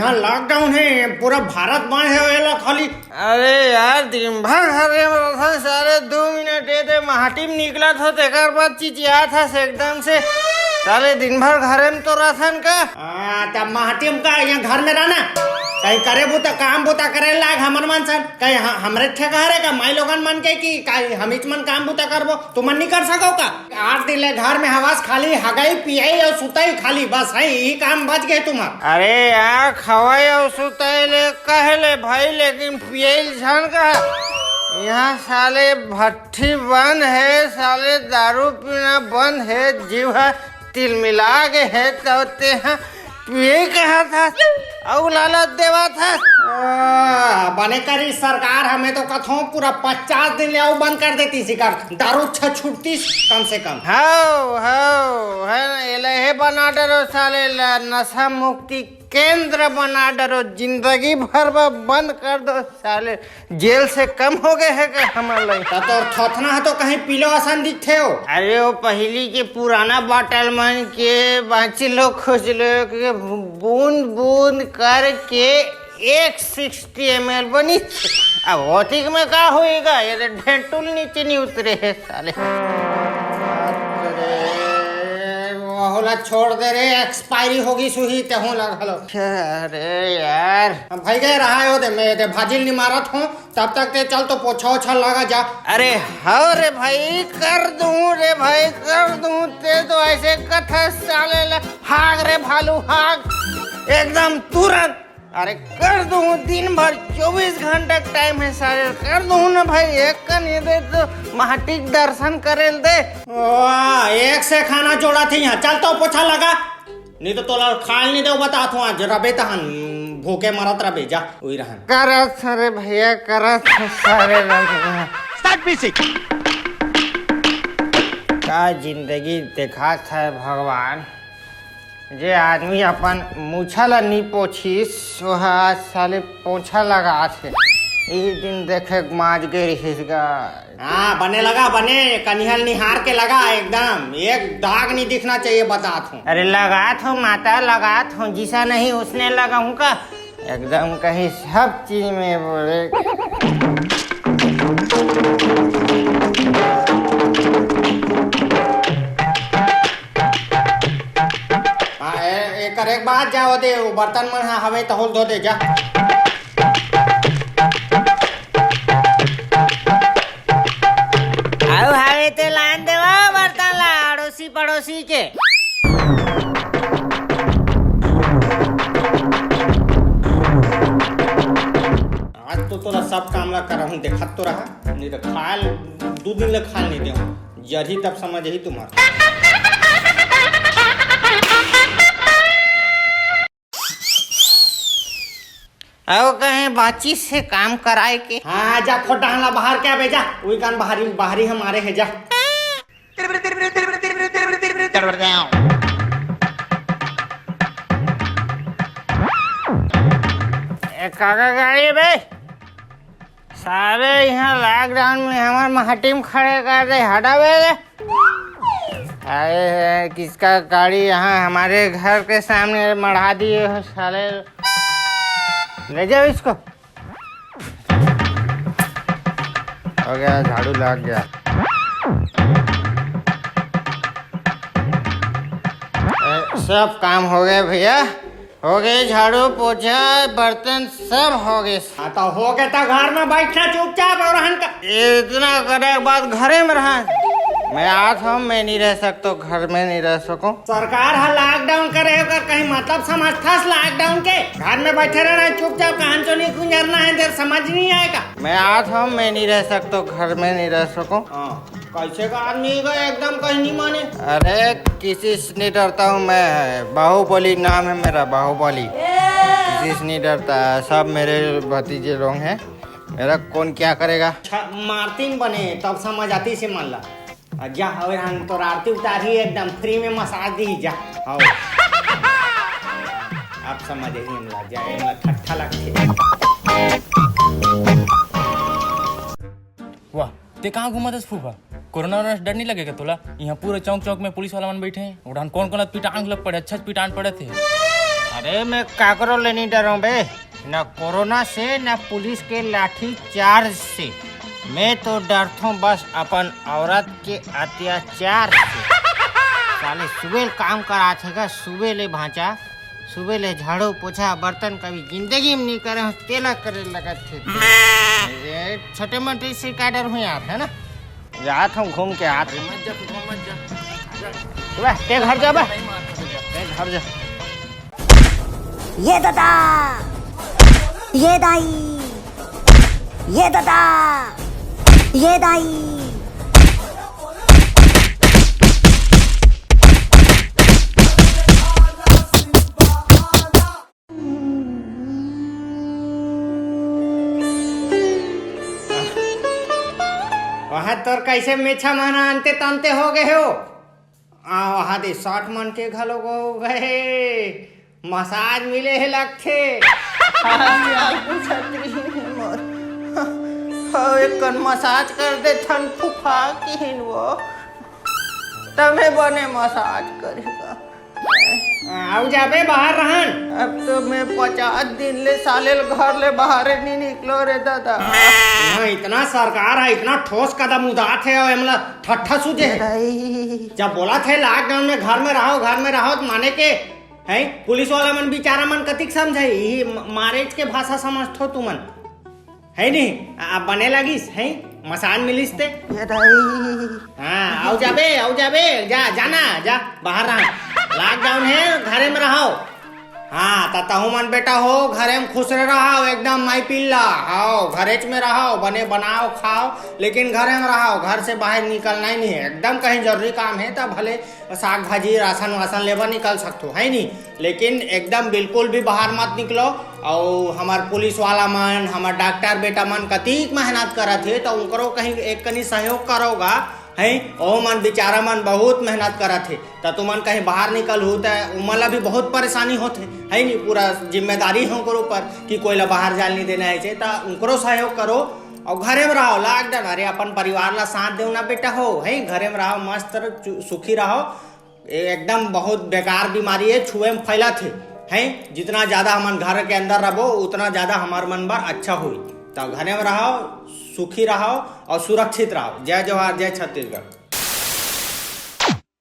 यहाँ लॉकडाउन है, पूरा भारत बंद है वेला खाली। अरे यार दिन भर घरे में रहा सारे 2 मिनट दे माटी में निकला था तेकर बाद चिचिया था से एकदम से साले दिन भर घरे में तो रहन का। तब महाटिम का यहाँ घर में रहना कहीं करे बुता काम बुता करे लाग हमर मन सन कहीं हमरे ठेका हरे का माई लोगन मन के कि कहीं हम मन काम बुता करबो तुम नहीं कर सको का। 8 दिन ले घर में हवास खाली हगाई पियाई और सुताई खाली बस है यही काम बच गए तुम्हारा। अरे यार खवाई और सुताई ले कहले भाई लेकिन पियाई झन का यहाँ साले भट्टी बंद है, साले दारू पीना बंद है, जीवा तिल मिला के है तो ये कहा था और लालच देवा था। बने करी सरकार हमें तो कथों पूरा 50 दिन ले बंद कर देती शिकार दारू छूटती कम से कम। हाउ है ना बना डरो साले नशा मुक्ति केंद्र बना डरो, जिंदगी भर बंद कर दो साले, जेल से कम हो गए है का हमारे तो थोथना है तो कहीं पीलो आसान दिखते हो। अरे वो पहली के पुराना बाटल मन के बाची लोग खोज लो बूंद बूंद करके 160 ml बनी। अब भौतिक में क्या होएगा, ये ढेंटुल नीचे नहीं उतरे है साले। होला छोड़ दे रे एक्सपायरी होगी सुही ते हो लग हलो। अरे यार भाई गए रहा हो दे मैं ते भाजिल नहीं मारत हूँ तब तक ते चल तो पोछा ओछा लगा जा। अरे हाँ रे भाई कर दूं रे भाई कर दूं, ते तो ऐसे कथा साले भाग रे भालू भाग एकदम तुरंत। अरे कर दूं दिन भर 24 घंटा टाइम है सारे कर दूं ना भाई, एक का नहीं दे तो महाटिक दर्शन करे दे। एक से खाना जोड़ा थी यहाँ चल तो पोछा लगा नहीं तो तोला खाल नहीं दे बता तू आज रबे तहन भूखे मरत रबे जा वही रहन करत सारे भैया करत सारे स्टार्ट म्यूजिक। का जिंदगी देखा था भगवान, जे आदमी अपन मूछा ला नहीं पोछीस वह आज साले पोछा लगा थे यही दिन देखे माज गए रहीगा। हाँ बने लगा बने कनिहल निहार के लगा एकदम एक दाग नहीं दिखना चाहिए बता हूँ। अरे लगात हो माता लगात हो जिसा नहीं उसने लगाऊं का एकदम कहीं सब चीज में बोले। एक बात जाओ दे वो बर्तन मन हवे तो धो दे जा। आओ हवे ते लान देवा बर्तन ला अड़ोसी पड़ोसी के। आज तो तोरा सब काम ला करहूँ देखत तो रहा नहीं तो खाल 2 दिन ले खाल नहीं दे जरी तब समझ ही तुम्हारा। आओ कहीं बाची से काम कराए के। हाँ जा खोटा हला बाहर क्या भेजा वही कान बाहरी हमारे है जा। काका गाड़ी बे सारे यहाँ लॉकडाउन में हमारे महाटी में खड़े कर दे हटा बे। अरे किसका गाड़ी यहाँ हमारे घर के सामने मढ़ा दिए हो साले, ले जाओ इसको। हो गया झाड़ू लग गया। सब काम हो गए भैया, हो गए झाड़ू पोछा बर्तन सब हो गए। हाँ तो हो गया तो घर में बैठना चुपचाप और रहन का इतना करे के बाद घरे में रहा मैं आज हूँ, मैं नहीं रह सकता घर में नहीं रह सकूं। सरकार है लॉकडाउन करे कहीं मतलब समझता लॉकडाउन के घर में बैठे रहना चुपचाप कहां चो नहीं गुजरना है देर समझ नहीं आएगा। मैं आज हूँ मैं नहीं रह सकता घर में नहीं रह सकूं। कैसे का आदमी एकदम कहीं नहीं माने। अरे किसी से नहीं डरता हूँ मैं, बाहुबली नाम है मेरा बाहुबली, किसी से नहीं डरता, सब मेरे भतीजे लोग हैं, मेरा कौन क्या करेगा। मार्टिन बने तब समझ आती से मान ला जा हवे हम तो आरती उतारी एकदम फ्री में मसाज दी जा। आओ आप समझ ही हमला जा हमला ठट्ठा लगते। वाह ते कहाँ घुमा दस फूफा, कोरोना वायरस डर नहीं लगेगा तोला? यहाँ पूरे चौक चौक में पुलिस वाला मन बैठे हैं, उड़ान कौन कौन पीटान लग पड़े, अच्छा पीटान पड़े थे। अरे मैं काकरो ले नहीं डरूं बे, न कोरोना से न पुलिस के लाठी चार्ज से। मैं तो डरता हूँ बस अपन औरत के अत्याचार से। साले सुबह काम करा थे का, सुबह ले भांचा, सुबह ले झाड़ू पोछा बर्तन कभी जिंदगी में नहीं करे, तेला करे लगा थे। ये छोटे मोटे से का डर हूँ यार, है ना। जाता हूँ घूम के आते। ते घर जा बा, ते घर जा। ये दादा, ये दाई, ये दादा, ये दाई। वहाँ तोर कैसे मेछा माना अंते तंते हो गए हो। वहाँ दे 60 मन के घलो गो गए, मसाज मिले है लगथे। एक मसाज कर दे थन फुफा की वो तमे बने मसाज करेगा। आओ जाबे बाहर रहन। अब तो मैं 50 दिन ले साले घर ले बाहर नहीं निकलो रे दादा। यहाँ इतना सरकार है, इतना ठोस कदम उठात है और हमला ठट्ठा सूझे है। जब बोला थे लॉकडाउन में घर में रहो, घर में रहो तो माने के है, पुलिस वाला मन बेचारा मन कतिक समझाई, मारेज के भाषा समझतो तुमन है नहीं। अब बने लगिस है, मसाज मिलिस ते। हाँ आओ जाबे जा, जाना जा बाहर रहा। लॉकडाउन है, घरे में रहो। हाँ तहु मन बेटा हो, घरे में खुश रहो, एकदम माई पिल्ला आओ, घरेच में रहो, बने बनाओ खाओ, लेकिन घरे में रहो, घर से बाहर निकलना ही नहीं है। एकदम कहीं जरूरी काम है तब भले साग भाजी राशन वासन लेवा निकल सकते है नहीं, लेकिन एकदम बिल्कुल भी बाहर मत निकलो। और हमार पुलिस वाला मन, हमार डॉक्टर बेटा मन कतिक मेहनत करत है, तो उनको कहीं एक कहीं सहयोग करोगा है। ओ मन बेचारा मन बहुत मेहनत करत है, तो तुमन कहीं बाहर निकल हो तो उमला भी बहुत परेशानी होते है नहीं। पूरा जिम्मेदारी है उनके ऊपर कि कोई ला बाहर जाल नहीं देना है, तो उनको सहयोग करो और घरे में रहो। लॉकडाउन अरे अपन परिवार ला साथ दो ना बेटा हो, है घरे में रहो, मस्त सुखी रहो। एकदम बहुत बेकार बीमारी है, छुए में फैला थे है। जितना ज्यादा हम घर के अंदर रहो उतना ज्यादा हमार मन बार अच्छा हुई। तो घरे में रहो, सुखी रहो और सुरक्षित रहो। जय जवाहर, जय छत्तीसगढ़।